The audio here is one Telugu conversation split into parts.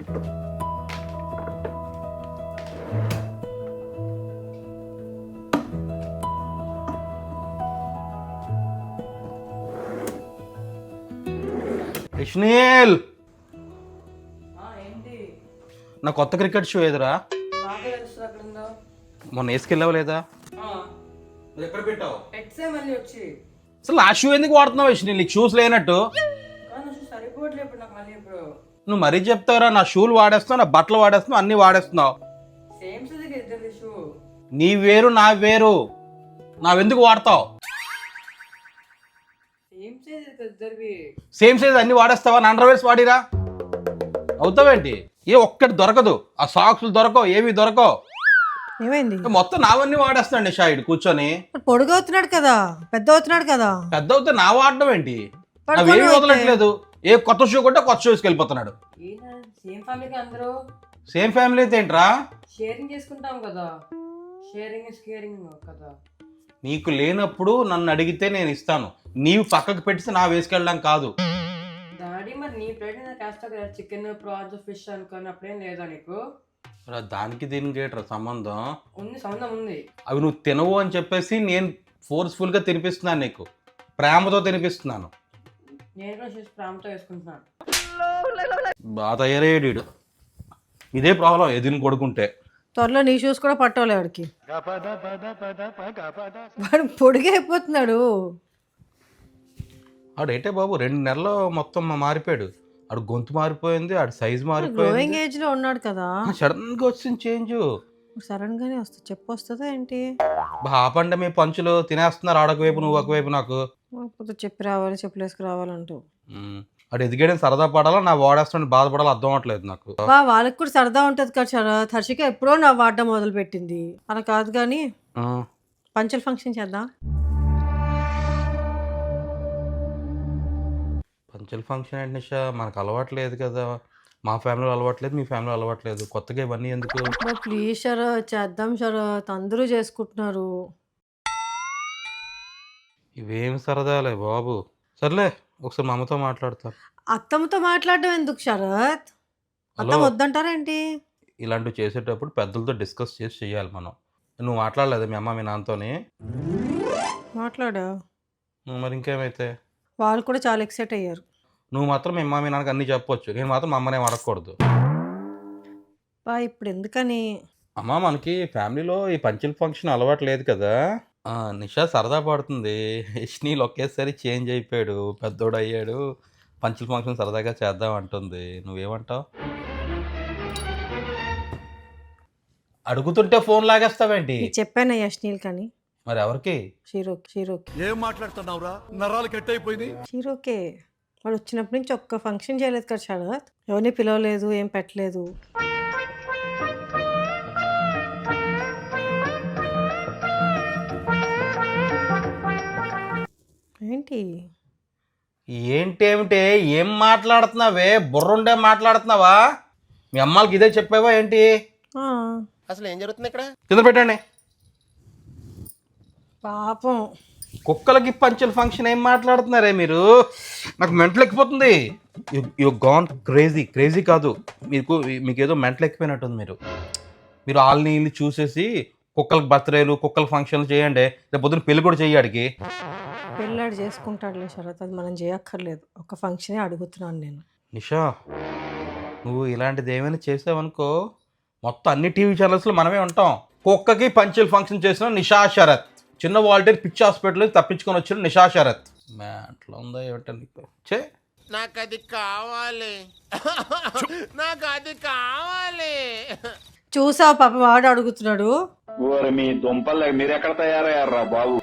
యష్నీల్, నా కొత్త క్రికెట్ షూ ఏదిరా? మొన్న వేసుకెళ్ళావు లేదా? ఎక్కడ పెట్టావు? అసలు నా షూ ఎందుకు వాడుతున్నావు యష్నీల్? నీకు షూస్ లేనట్టు. నువ్వు మరీ చెప్తావురా, నా షూలు వాడేస్తున్నావు, నా బట్టలు వాడేస్తున్నావు, అన్ని వాడేస్తున్నావు. నీ వేరు నా వేరు, నావెందుకు వాడతావు? సేమ్ సైజ్ అన్ని వాడేస్తావా? నా అండర్వేర్స్ వాడిరా అవుతావేంటి? ఏ ఒక్కటి దొరకదు, ఆ సాక్స్లు దొరకవు, ఏమి దొరకవు. ఏమైంది? మొత్తం నావన్నీ వాడేస్తాడు నిషాయిడ్ కూర్చొని. పొడుగు అవుతున్నాడు కదా, పెద్ద అవుతున్నాడు కదా. పెద్ద అవుతే నా వాడడం ఏంటి? అవేమి వదలట్లేదు. ఏ కొత్త షూ కొంటే కొత్త షూస్కి వెళ్ళిపోతున్నాడు. సేమ్ ఫ్యామిలీ అయితే ఏంట్రా? షేరింగ్ చేసుకుంటాం కదా, షేరింగ్ ఇస్ కేరింగ్ కదా. నీకు లేనప్పుడు నన్ను అడిగితే నేను ఇస్తాను, నీవు పక్కకు పెట్టిస్తే నా వేసుకెళ్ళడం కాదు. డాడీ మరి నీ ప్లేట్ నాకు వేస్తావు కదా, చికెన్ ప్రాన్స్ ఫిష్ అనుకుని అప్పుడేం లేదా నీకు? దానికి దీనికి ఏంట్రా సంబంధం? ఉంది, సంబంధం ఉంది. అవి నువ్వు తినవు అని చెప్పేసి నేను ఫోర్స్ఫుల్గా తినిపిస్తున్నాను, నీకు ప్రేమతో తినిపిస్తున్నాను. నేను కూడా చేసి ప్రేమతో వేసుకుంటున్నాను. బాగా తయారయ్యాడు. ఇదే ప్రాబ్లం ఎదిని కొడుకుంటే. త్వరలో నీ షూస్ కూడా పట్టవాలి వాడికి. వాడు పొడిగా అయిపోతున్నాడు. ఆడేంటే బాబు 2 నెలల్లో మొత్తం మారిపోయాడు. ఆడు గొంతు మారిపోయింది, ఆడు సైజ్ మారిపోయింది. గ్రోయింగ్ ఏజ్ లో ఉన్నాడు కదా. సడన్ గా వచ్చింది చేంజ్. సడన్ గానే వస్తుంది, చెప్పు వస్తుందా ఏంటి? ఆపండి మీ పంచులు, తినేస్తున్నారు ఆడొకవైపు నువ్వు ఒకవైపు. నాకు చెప్పి రావాలి, చెప్పులేసుకు రావాలంటూ. అటు ఎదిగేయడం సరదా పడాలా, నా వాడేస్తాను బాధపడాలి, అర్థం అవట్లేదు నాకు. వాళ్ళకి కూడా సరదా ఉంటది కదా శరత్. హర్షిక ఎప్పుడో నా వాడడం మొదలు పెట్టింది, అలా కాదు. కానీ పంచల్ ఫంక్షన్ చేద్దాం. పంచల్ ఫంక్షన్ అంటే నిషా మనకు అలవాట్లేదు కదా. మా ఫ్యామిలీలో అలవాట్లేదు, మీ ఫ్యామిలీలో అలవాట్లేదు. కొత్తగా ఇవన్నీ ఎందుకు? ప్లీజ్ శరత్, చేద్దాం శరత్, అందరూ చేసుకుంటున్నారు. ఇవేం సరదాలే బాబు. సర్లే, ఒకసారి మా అమ్మతో మాట్లాడతా. అత్తమ్మతో మాట్లాడడం ఎందుకు శరత్? అత్తమ్మ వద్దంటారేంటి? ఇలాంటివి చేసేటప్పుడు పెద్దలతో డిస్కస్ చేసి చెయ్యాలి మనం. నువ్వు మాట్లాడలేదు మీ అమ్మ మీ నాన్నతోని? మాట్లాడా. మరి ఇంకేమైతే? వాళ్ళు కూడా చాలా ఎక్సైట్ అయ్యారు. నువ్వు మాత్రం మీ అమ్మ మీ నాన్నకి అన్నీ చెప్పొచ్చు, నేను మాత్రం మా అమ్మనే అడగకూడదు. ఇప్పుడు ఎందుకని? అమ్మ మనకి ఫ్యామిలీలో ఈ పంచల్ ఫంక్షన్ అలవాటు లేదు కదా. నిషా సరదా పడుతుంది. యష్నీల్ ఒకేసారి చేంజ్ అయిపోయాడు, పెద్దోడు అయ్యాడు, పంచల్ ఫంక్షన్ సరదాగా చేద్దాం అంటుంది. నువ్వేమంటావు? అడుగుతుంటే ఫోన్ లాగేస్తావేంటి? చెప్పాను యష్నీల్ కానీ. మరి ఎవరికి? షీరోకి. ఏం మాట్లాడుతున్నావురా? నరాలు కట్ అయిపోయింది. షీరోకే. వాడు వచ్చినప్పటి నుంచి ఒక్క ఫంక్షన్ చేయలేదు కదా శరత్. ఎవరిని పిలవలేదు, ఏం పెట్టలేదు. ఏంటి ఏంటేమిటే ఏం మాట్లాడుతున్నావే? బుర్రుండే మాట్లాడుతున్నావా? మీ అమ్మాలకి ఇదే చెప్పావా ఏంటి? అసలు ఏం జరుగుతుంది ఇక్కడ? కింద పెట్టండి. పాపం కుక్కలకి పంచల్ ఫంక్షన్ ఏం మాట్లాడుతున్నారే మీరు? నాకు మెంటల్ ఎక్కిపోతుంది. You gone crazy. క్రేజీ కాదు, మీకు ఏదో మెంటల్ ఎక్కిపోయినట్టుంది. మీరు వాళ్ళని వీళ్ళు చూసేసి కుక్కలకి బర్త్డేలు, కుక్కల ఫంక్షన్లు చేయండి. రేపు పొద్దున్న పెళ్ళి కూడా చెయ్యాడికి. పెళ్ళాడు చేసుకుంటాడులే శరత్, అది మనం చేయక్కర్లేదు. ఒక ఫంక్షనే అడుగుతున్నాను నేను. నిషా, నువ్వు ఇలాంటిది ఏమైనా చేసావనుకో, మొత్తం అన్ని టీవీ ఛానల్స్లో మనమే ఉంటాం. కుక్కకి పంచల్ ఫంక్షన్ చేసిన నిషా శరత్, చిన్న వాల్టర్ పిచ్చి హాస్పిటల్ తప్పించుకొని వచ్చిన నిషా శరత్. అట్లా ఉందా ఏమిటో నీకు? నాకు అది కావాలి, నాకు అది కావాలి. చూసావు పాప, వాడు అడుగుతున్నాడు. మీ దుంపలు మీరెక్కడ తయారయ్యారా బాబు?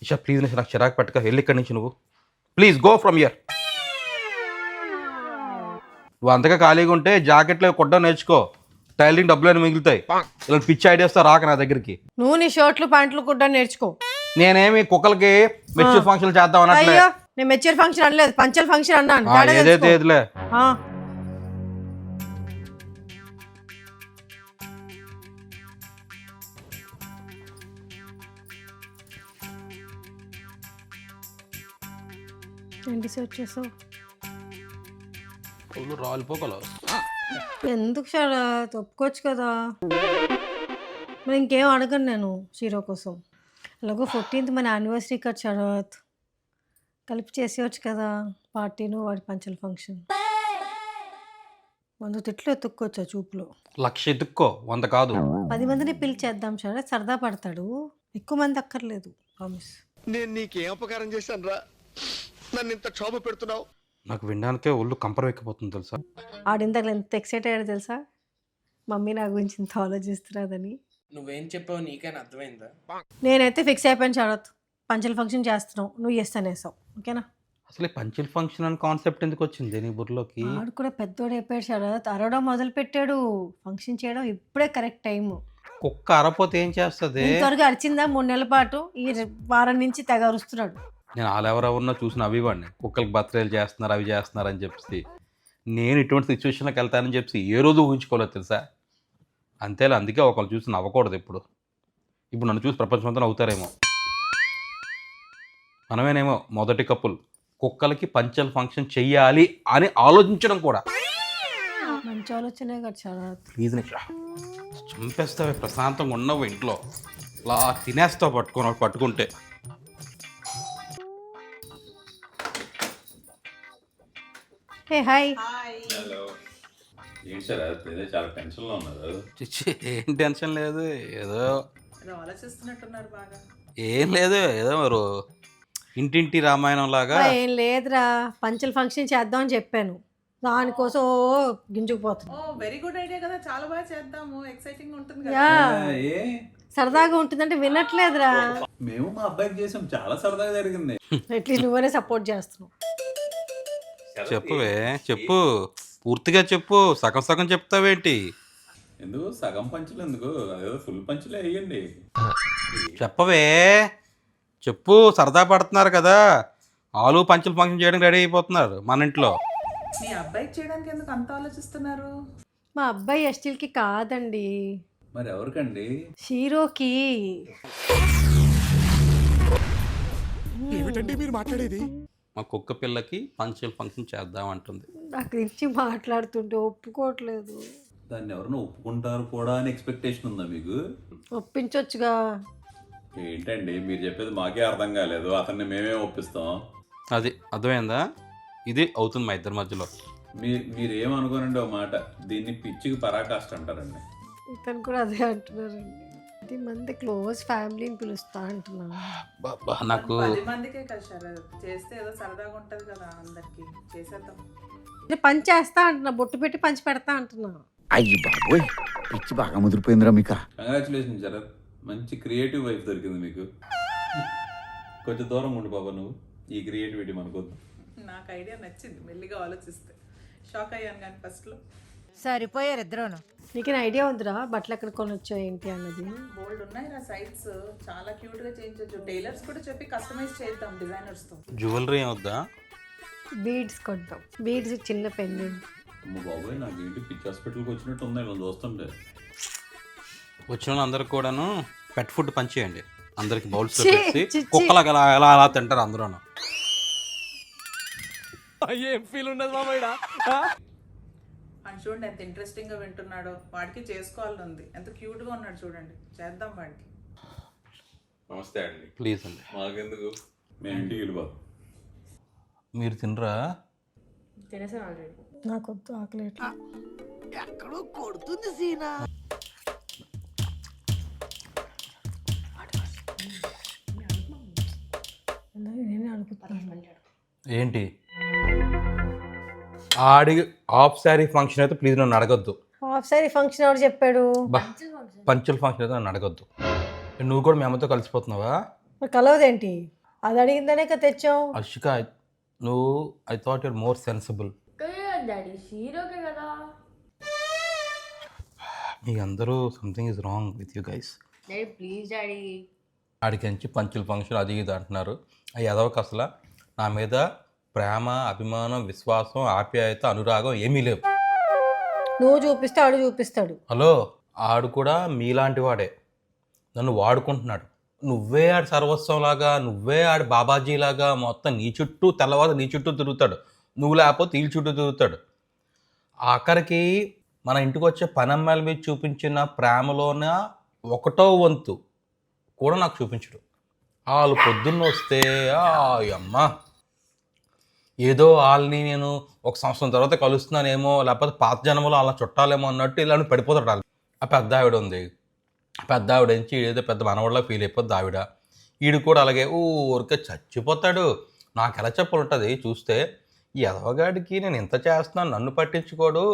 నిషా ప్లీజ్ నిషా, నాకు చిరాకు పట్టుక, వెళ్ళి ఇక్కడి నుంచి నువ్వు. Please go from here. నువ్వు అంతగా ఖాళీగా ఉంటే జాకెట్లో కొట్టడం నేర్చుకో, టైలరింగ్ డబ్బులు మిగులుతాయి. ఇలా పిచ్చి ఐడియాస్తో రాక నా దగ్గరికి. నువ్వు నీ షర్ట్లు ప్యాంట్లు కూడా నేర్చుకో. నేనేమి కుక్కలకి మెచ్యూర్ ఫంక్షన్ చేద్దాం అన్నట్లే. అయ్యో, నేను మెచ్యూర్ ఫంక్షన్ అనలేదు, పంచల్ ఫంక్షన్ అన్నాను. ఏదైతే ఏదిలే. ఏంటి సెర్చ్ చేసావు? ఒళ్ళు రాలిపోగలవు. ఎందుకు శరత్, ఒప్పుకోవచ్చు కదా. మరి ఇంకేం అడగను నేను షీరో కోసం. అలాగో 14th మన యానివర్సరీ కదా శరత్, కలిపి చేసేయచ్చు కదా పార్టీను వాడి పంచల ఫంక్షన్. 100 తిట్లు ఎత్తుక్కోవచ్చు ఆ చూపులో. 1,00,000 ఎత్తుక్కో, 100 కాదు. 10 మందిని పిలిచేద్దాం శరత్, సరదా పడతాడు. ఎక్కువ మంది అక్కర్లేదు, ప్రామిస్. నేను నీకేం అపకారం చేశాను రా, నన్ను ఇంత క్షోభ పెడుతున్నావు. నాకు వినడానికే ఒళ్ళు కంపరం ఎక్కిపోతుంది తెలుసా. ఆడిందాక ఎంత ఎక్సైట్ అయ్యాడు తెలుసా, మమ్మీ నా గురించి ఇంత ఆలోచిస్తున్నదని. నువ్వేం చెప్పావు నీకైనా అర్థమైందా? నేనైతే ఫిక్స్ అయిపోయాను శరత్, పంచల ఫంక్షన్ చేస్తున్నావు, నువ్వు చేస్తానేసావు, ఓకేనా? అసలు ఈ పంచల్ ఫంక్షన్ అని కాన్సెప్ట్ ఎందుకు వచ్చింది నీ బుర్రలోకి? ఆడు కూడా పెద్దోడు అయిపోయాడు శరత్, అరవడం మొదలు పెట్టాడు. ఫంక్షన్ చేయడం ఇప్పుడే కరెక్ట్ టైం. కుక్క అరపోతే ఏం చేస్తుంది? ఇంతవరకు అరిచిందా 3 నెలల పాటు, ఈ వారం నుంచి తెగ అరుస్తున్నాడు. నేను వాళ్ళెవరెవరినో చూసిన అభివాడిని, కుక్కలకి బర్త్డేలు చేస్తున్నారు అవి చేస్తున్నారు అని చెప్పి. నేను ఇటువంటి సిచ్యువేషన్లోకి వెళ్తానని చెప్పి ఏ రోజు ఊహించుకోలేదు తెలుసా. అంతేలే, అందుకే ఒకళ్ళు చూసి నవ్వకూడదు. ఇప్పుడు నన్ను చూసి ప్రపంచమంతా నవ్వుతారేమో. మనమేనేమో మొదటి కపుల్ కుక్కలకి పంచల్ ఫంక్షన్ చెయ్యాలి అని ఆలోచించడం కూడా. మంచి ఆలోచనే కదా శరత్. ప్లీజ్ నిషా, చంపేస్తావే, ప్రశాంతంగా ఉన్నావు ఇంట్లో, ఇలా తినేస్తావు పట్టుకుంటే. Hey hi. ఏంటి సార్ ఏదో చాలా టెన్షన్లో ఉన్నారు. చిచ్చి, ఏం టెన్షన్ లేదు, ఏదో ఆలోచిస్తున్నట్టున్నారు బాగా. ఏం లేదు, ఏదో మరి ఇంటింటి రామాయణం లాగా. ఏం లేదురా, పంచల ఫంక్షన్ చేద్దాం అని చెప్పాను, దానికోసం గింజుకుపోతున్నా. ఓ వెరీ గుడ్ ఐడియా కదా, చాలా బాగా చేద్దాము, ఎక్సైటింగ్ ఉంటుంది కదా. యా, సరదాగా ఉంటుందంటే వినట్లేదురా. మేము మా అబ్బాయికి చేసాం, చాలా సరదాగా జరిగింది. అట్లీస్ట్ నువ్వనే సపోర్ట్ చేస్తున్నావు. చెప్పువే, చెప్పు, పూర్తిగా చెప్పు, సగం సగం చెప్తావేంటి? ఎందుకు సగం పంచులు ఎందుకు, అదేదో ఫుల్ పంచులే వేయండి. చెప్పవే, చెప్పు. సరదా పడుతున్నారు కదా, ఆలు పంచులు ఫంక్షన్ చేయడానికి రెడీ అయిపోతున్నారు మన ఇంట్లో. మీ అబ్బాయికి చేయడానికి ఎందుకు అంత ఆలోచిస్తున్నారు? మా అబ్బాయి ఎస్టీల్కి కాదండి, మరి ఎవరికండి? షీరోకి. ఏమిటండి మీరు మాట్లాడేది? మా కుక్క పిల్లకి పంచుల ఫంక్షన్ చేద్దాం అంటుంది. నాకు గురించి మాట్లాడుతుంటే ఒప్పుకోవట్లేదు. దాన్ని ఎవరైనా ఒప్పుకుంటారు కూడా అని ఎక్స్పెక్టేషన్ ఉందా మీకు? ఒప్పించొచ్చుగా. ఏంటండి మీరు చెప్పేది మాకే అర్థం కాలేదు, అతన్ని మేమే ఒప్పిస్తాం. అది అర్థమైందా? ఇది అవుతుంది మా ఇద్దరి మధ్యలో. మీరేమనుకోనండి ఒక మాట, దీన్ని పిచ్చికి పరాకాష్ట అంటారండి. ఇతను కూడా అదే అంటున్నారండి. 10 మంది క్లోజ్ ఫ్యామిలీని పిలుస్తా అంటున్నాను. నాకు 10 మందికే కదా శరత్, చేస్తే ఏదో సరదాగా ఉంటది కదా, అందరికి చేసేద్దాం. పంచి చేస్తా అంటున్నా, బొట్టు పెట్టి పంచి పెడతా అంటున్నా. అయ్యి బాబోయ్, పిచ్చి బాగా ముదిరిపోయిందిరా మీకు. కంగ్రాచులేషన్ శరత్, మంచి క్రియేటివ్ వైఫ్ దొరికింది మీకు. కొంచెం దూరం ఉండు బాబా నువ్వు, ఈ క్రియేటివిటీ మనకొద్దు. నాకు ఐడియా నచ్చింది, మెల్లిగా ఆలోచిస్తే. షాక్ అయ్యాను కానీ ఫస్ట్లో. సరిపోయారు ఇద్దరును. నీకేం ఐడియా ఉందిరా బట్టలు ఎక్కడ కొనొచ్చో ఏంటి అన్నది? బోల్డ్ ఉన్నాయి రా సైట్స్, చాలా క్యూట్ గా చేయించవచ్చు. టైలర్స్ కూడా చెప్పి కస్టమైజ్ చేద్దాం డిజైనర్స్ తో. జ్యువెలరీ ఏమొద్దా? బీడ్స్ కొంటాం, బీడ్స్ చిన్న పెండెంట్. అమ్మ బాబోయ్, నాకేంటి పిచ్చి హాస్పిటల్కి వచ్చినట్టు ఉంది ఇలా చూస్తుంటే. వచ్చిన వాళ్ళందరికి కూడాను పెట్ ఫుడ్ పంచేయండి, అందరికి బౌల్స్ ఛీ, పెట్టి ఛీ, ఛీ. కుక్కలాగా అలా అలా అలా తింటారు అందరూ. ఏం ఫీల్ ఉన్నది మామయ్య? అని చూడండి ఎంత ఇంట్రెస్టింగ్ గా వింటున్నాడో. వాడికి చేసుకోవాలని ఉంది, ఎంత క్యూట్ గా ఉన్నాడు చూడండి. చేద్దాం వాడికి. నమస్తే అండి. ప్లీజ్ అండి, మాకెందుకు, మేము ఇంటికి వెళ్ళిపోతాం. మీరు తినరా? తినేసాను ఆల్రెడీ. నాకు వద్దు, ఆకలి ఎట్లా. ఎక్కడో కొడుతుంది సీనా. నేనే అనుకుంటున్నాను. ఏంటి ఆడి హాఫ్ శారీ ఫంక్షన్ అయితే ప్లీజ్ నన్ను అడగొద్దు. హాఫ్ సారీ ఫంక్షన్ ఎవరు చెప్పాడు? పంచుల ఫంక్షన్ అయితే నన్ను అడగొద్దు. నువ్వు కూడా మేమతో కలిసిపోతున్నావా? మరి కలవదేంటి? అది అడిగిందనే కదా తెచ్చాం. అర్షిక, నువ్వు I thought your more sensible. Daddy హీరోకే కదా. మీ అందరూ something is wrong with you guys. Daddy please daddy. ఆడికించి పంచుల ఫంక్షన్ అది ఇది అంటున్నారు. అవి ఎదవకు అసలు నా మీద ప్రేమ, అభిమానం, విశ్వాసం, ఆప్యాయత, అనురాగం ఏమీ లేవు. నువ్వు చూపిస్తే ఆడు చూపిస్తాడు. హలో, ఆడు కూడా మీలాంటి వాడే, నన్ను వాడుకుంటున్నాడు. నువ్వే ఆడి సర్వస్వం లాగా, నువ్వే ఆడి బాబాజీ లాగా మొత్తం నీ చుట్టూ తెల్లవారు నీ చుట్టూ తిరుగుతాడు. నువ్వు లేకపోతే వీళ్ళ చుట్టూ తిరుగుతాడు. ఆఖరికి మన ఇంటికి వచ్చే పనమ్మాయిల మీద చూపించిన ప్రేమలోన 1/4 వంతు కూడా నాకు చూపించడు. వాళ్ళు పొద్దున్న వస్తే అమ్మ ఏదో వాళ్ళని నేను 1 సంవత్సరం తర్వాత కలుస్తున్నానేమో, లేకపోతే పాత జన్మలో అలా చుట్టాలేమో అన్నట్టు ఇలా పడిపోతాడు వాళ్ళు. ఆ పెద్ద ఆవిడ ఉంది, పెద్ద ఆవిడ నుంచి ఏదో పెద్ద మనవాళ్ళ ఫీల్ అయిపోద్ది ఆవిడ. వీడు కూడా అలాగే ఊరికే చచ్చిపోతాడు. నాకు ఎలా చెప్పాలంటుంది చూస్తే, ఈ ఎదవగాడికి నేను ఇంత చేస్తున్నాను నన్ను పట్టించుకోడు.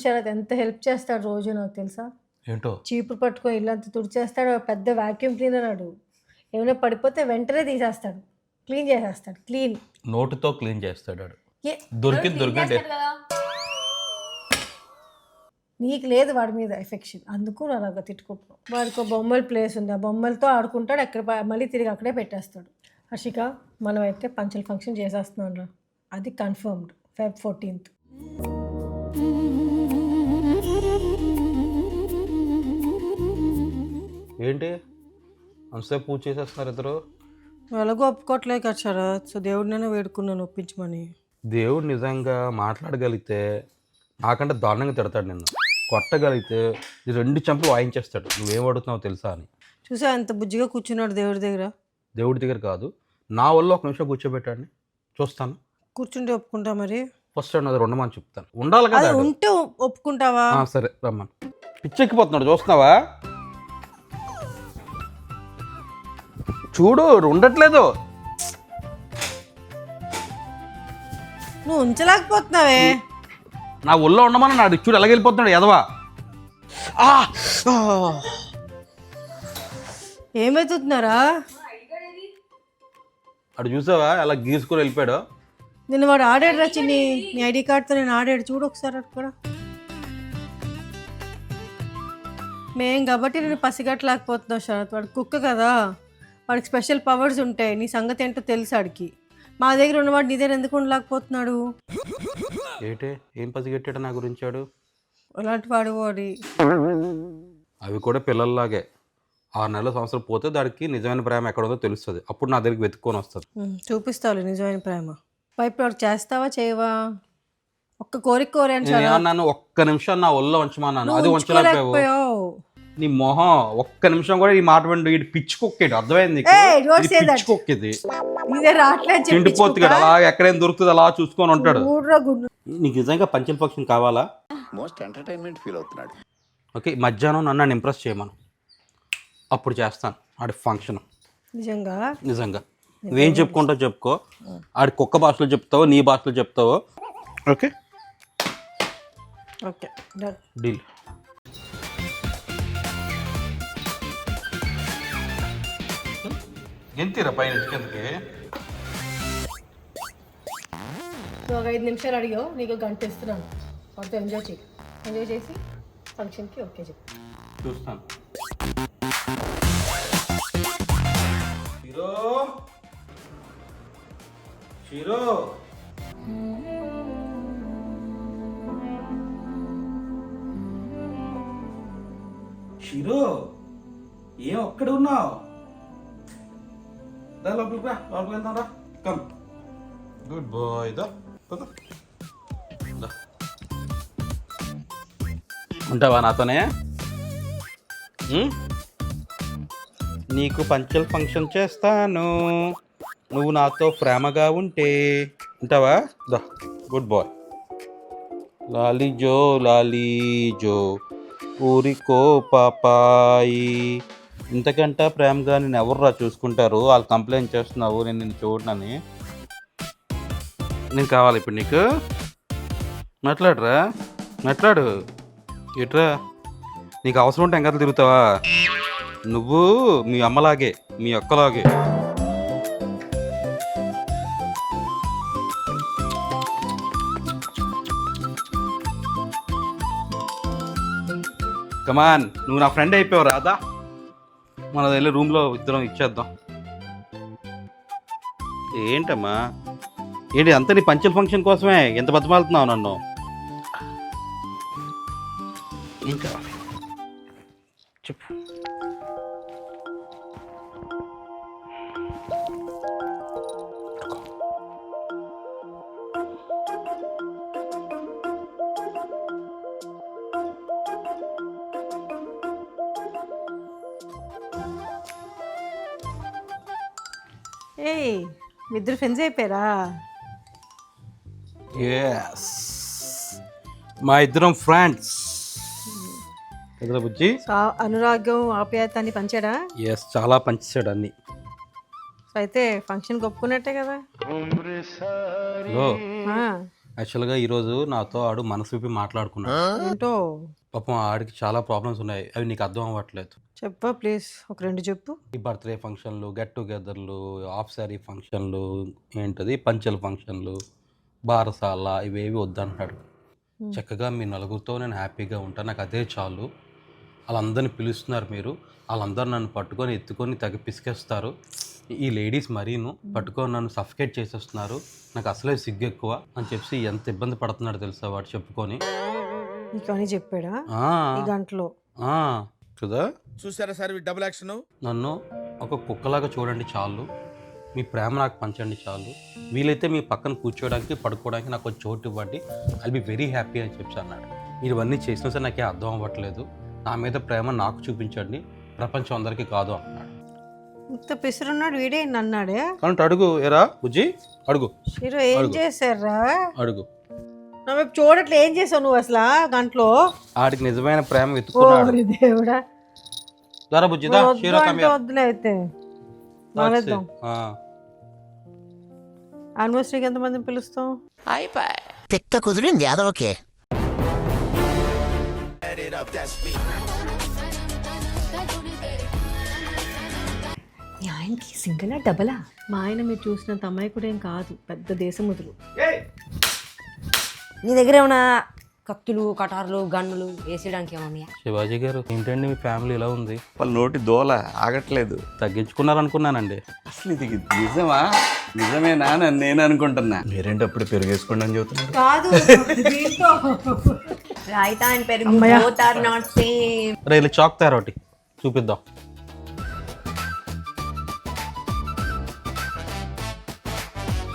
శరత్ ఎంత హెల్ప్ చేస్తాడు రోజు నాకు తెలుసా. ఏంటో చీపురు పట్టుకొని ఇల్లంతా తుడిచేస్తాడు. పెద్ద వాక్యూమ్ క్లీనర్ ఆడు. ఏమైనా పడిపోతే వెంటనే తీసేస్తాడు, క్లీన్ చేసేస్తాడు. క్లీన్ నోటుతో క్లీన్ చేస్తాడు. దొరికింది నీకు లేదు వాడి మీద ఎఫెక్షన్, అందుకు అలాగా తిట్టుకుంటున్నావు. వాడికి ఒక బొమ్మల ప్లేస్ ఉంది, ఆ బొమ్మలతో ఆడుకుంటాడు. ఎక్కడ మళ్ళీ తిరిగి అక్కడే పెట్టేస్తాడు. హర్షిక, మనమైతే పంచల్ ఫంక్షన్ చేసేస్తున్నాం రా, అది కన్ఫర్మ్డ్. Feb 14th. ఏంటి అంతసేపు పూజ చేసేస్తున్నారు ఇద్దరు? ఎలాగో ఒప్పుకోవట్లేదు కదా శరత్, సో దేవుడినైనా వేడుకున్నాను ఒప్పించమని. దేవుడు నిజంగా మాట్లాడగలిగితే నాకంటే దారుణంగా తిడతాడు నిన్ను. కొట్టగలిగితే 2 చెంపలు వాయించేస్తాడు. నువ్వేం అడుగుతున్నావు తెలుసా అని. చూసా ఎంత బుజ్జిగా కూర్చున్నాడు దేవుడి దగ్గర. దేవుడి దగ్గర కాదు, నా వల్ల 1 నిమిషం కూర్చోబెట్టాడిని చూస్తాను. కూర్చుంటే ఒప్పుకుంటా మరి? ఫస్ట్ అది ఉండమని చెప్తాను. ఉండాలి కదా. ఉంటే ఒప్పుకుంటావా? సరే రమ్మని. పిచ్చెక్కిపోతున్నాడు చూస్తున్నావా? చూడు ఉండట్లేదు. నువ్వు ఉంచలేకపోతున్నావే. నా ఒళ్ళో ఉండమని నాడు చూడు ఎలాగ వెళ్ళిపోతున్నాడు ఎదవా. ఏమవుతున్నారా? అటు చూసావా ఎలా గీసుకొని వెళ్ళిపోయాడు. నిన్న వాడు ఆడాడు రా చిన్ని, నీ ఐడి కార్డ్తో నేను ఆడాడు చూడు ఒకసారి అక్కడ. మేం కాబట్టి నేను పసిగట్టలేకపోతున్నావు శరత్. వాడు కుక్క కదా, వాడికి స్పెషల్ పవర్స్ ఉంటాయి. నీ సంగతి ఏంటో తెలుసు ఆడికి. మా దగ్గర ఉన్నవాడు నీ దగ్గర ఎందుకు ఉండలేకపోతున్నాడు? ఏంటే ఏం పసిగట్టాడు నా గురించి వాడు? అలాంటి వాడు వాడి. అవి కూడా పిల్లల్లాగే 6 నెలల సంవత్సరం పోతే దానికి నిజమైన ప్రేమ ఎక్కడ ఉందో తెలుస్తుంది. అప్పుడు నా దగ్గరికి వెతుక్కొని వస్తుంది. చూపిస్తావు నిజమైన ప్రేమ. పైపు వాడు చేస్తావా చేయవా? ఒక్క కోరిక కోరాను. నేను 1 నిమిషం నా ఒళ్ళో ఉంచమన్నాను, అది ఉంచలేకపోయావు. నీ మొహం 1 నిమిషం కూడా ఈ మాట విండు. ఇటు పిచ్చి కుక్కేడు, అర్థమైంది? పిచ్చి కుక్కిది తిండిపోతు కదా, అలా ఎక్కడైనా దొరుకుతుంది అలా చూసుకొని ఉంటాడు. నీకు నిజంగా పంచల్ ఫంక్షన్ కావాలా? మోస్ట్ ఎంటర్టైన్మెంట్ ఫీల్ అవుతున్నాడు. ఓకే, మధ్యాహ్నం నన్ను ఇంప్రెస్ చేయమను, అప్పుడు చేస్తాను ఆడి ఫంక్షన్. నిజంగా నిజంగా నువ్వేం చెప్పుకుంటావు చెప్పుకో. ఆడి కుక్క భాషలో చెప్తావో నీ భాషలో చెప్తావో. Okay okay deal. ఎంతీరా పైన కిందకి? నువ్వు ఒక 5 నిమిషాలు అడిగావు, నీకు గంట ఇస్తున్నాను. వాటితో ఎంజాయ్ చేసి ఫంక్షన్కి ఓకే చెప్పు. చూస్తాను. షీరో షీరో ఏం ఒక్కడ ఉన్నావు? లోపలికి రా, లోపలికి వెళ్దాం రా. Come good boy. ఉంటావా నాతోనే? నీకు పంచల్ ఫంక్షన్ చేస్తాను, నువ్వు నాతో ప్రేమగా ఉంటే. ఉంటావా? దా గుడ్ బాయ్. లాలీజో లాలీజో ఊరికో పాపాయి. ఇంతకంటే ప్రేమగా నేను ఎవర్రా చూసుకుంటారు? వాళ్ళు కంప్లైంట్ చేస్తున్నావు నేను నిన్ను చూడనని. నేను కావాలి ఇప్పుడు నీకు? మాట్లాడరా, మాట్లాడు. ఎట్రా నీకు అవసరం ఉంటే ఎంగతలు తిరుగుతావా? నువ్వు మీ అమ్మలాగే మీ అక్కలాగే. కమాన్, నువ్వు నా ఫ్రెండ్ అయిపోయావు రాదా? మన వెళ్ళి రూమ్లో ఇద్దరం ఇచ్చేద్దాం. ఏంటమ్మా ఏంటి అంత నీ పంచల్ ఫంక్షన్ కోసమే ఎంత బతిమాలుతున్నావు నన్ను? ఏం కావాలి చెప్పు. ఏయ్ మీ ఇద్దరు ఫ్రెండ్స్ అయిపోయారా? ఎస్ మా ఇద్దరం ఫ్రెండ్స్ కదా బుజ్జి. అనురాగం ఆప్యాయత అని పంచాడా? ఎస్ చాలా పంచాడు అన్ని. సో అయితే ఫంక్షన్ ఒప్పుకున్నట్టే కదా. లో ఆ, యాక్చువల్గా ఈరోజు నాతో ఆడు మనసు విప్పి మాట్లాడుకున్నాడు. ఏంటో పాపం ఆడికి చాలా ప్రాబ్లమ్స్ ఉన్నాయి, అవి నీకు అర్థం అవ్వట్లేదు. చెప్పా ప్లీజ్, ఒక 2 చెప్పు. ఈ బర్త్డే ఫంక్షన్లు, గెట్ టుగెదర్లు, హాఫ్ శారీ ఫంక్షన్లు, ఏంటది పంచల్ ఫంక్షన్లు, బారసాల, ఇవేవి వద్దంటాడు. చక్కగా మీ నలుగురితో నేను హ్యాపీగా ఉంటాను, నాకు అదే చాలు. వాళ్ళందరినీ పిలుస్తున్నారు మీరు, వాళ్ళందరూ నన్ను పట్టుకొని ఎత్తుకొని తెగ పిసికేస్తారు. ఈ లేడీస్ మరీను పట్టుకొని నన్ను సఫికేట్ చేసేస్తున్నారు, నాకు అసలే సిగ్గు ఎక్కువ అని చెప్పి ఎంత ఇబ్బంది పడుతున్నాడు తెలుసా వాడు చెప్పుకొని. నీకు అని చెప్పాడా ఆ, ఈ గంటలో? ఆ, కదా. చూసారా సార్ డబుల్ యాక్షన్. నన్ను ఒక కుక్కలాగా చూడండి చాలు, మీ ప్రేమ నాకు పంచండి చాలు, వీలైతే మీ పక్కన కూర్చోవడానికి పడుకోవడానికి నాకు ఒక చోటు ఇవ్వండి, ఐ బి వెరీ హ్యాపీ అని చెప్పి అన్నాడు. మీరు ఇవన్నీ చేసినా సరే నాకే అర్థం అవ్వట్లేదు, నా మీద ప్రేమ నాకు చూపించండి, ప్రపంచం అందరికీ కాదు అన్నాడు. ఇంత పిసురున్నాడు వీడే అన్నాడే. కాబట్టి అడుగు ఏరా బుజ్జి, అడుగు హీరో ఏం చేశారా? అడుగు. నా వైపు చూడట్లే, ఏం చేసావు నువ్వు అసలు గంటలో? ఆడికి నిజమైన ప్రేమ వెతుక్కున్నాడు. ఓరి దేవుడా, దారా బుజ్జి దా, వద్దు షీరో అంటే వద్దులే అయితే మానేద్దాం. యానివర్సరీకి ఎంతమందిని పిలుస్తాం? తిక్క కుదిరింది యాదవకే. మీ ఆయనకి సింగిలా డబలా? మా ఆయన మీరు చూసినంత అమ్మాయి ఏం కాదు, పెద్ద దేశముదులు. నీ దగ్గర ఏమైనా కత్తులు, కటార్లు, గన్నులు వేసేయడానికి ఏమన్నా? శివాజీ గారు ఏంటండి మీ ఫ్యామిలీ ఇలా ఉంది? వాళ్ళ నోటి దోల ఆగట్లేదు. తగ్గించుకున్నారనుకున్నానండి. అసలు ఇది నిజమా? నిజమేనా అని నేను అనుకుంటున్నా. మీరేంటి అప్పుడు పెరిగేసుకోండి అని చెబుతున్నారు. కాదు రైతా అండ్ పెరుగు అమ్మయ్య. both are not same. రే ఇలా చాక్ తయారు ఒకటి చూపిద్దాం.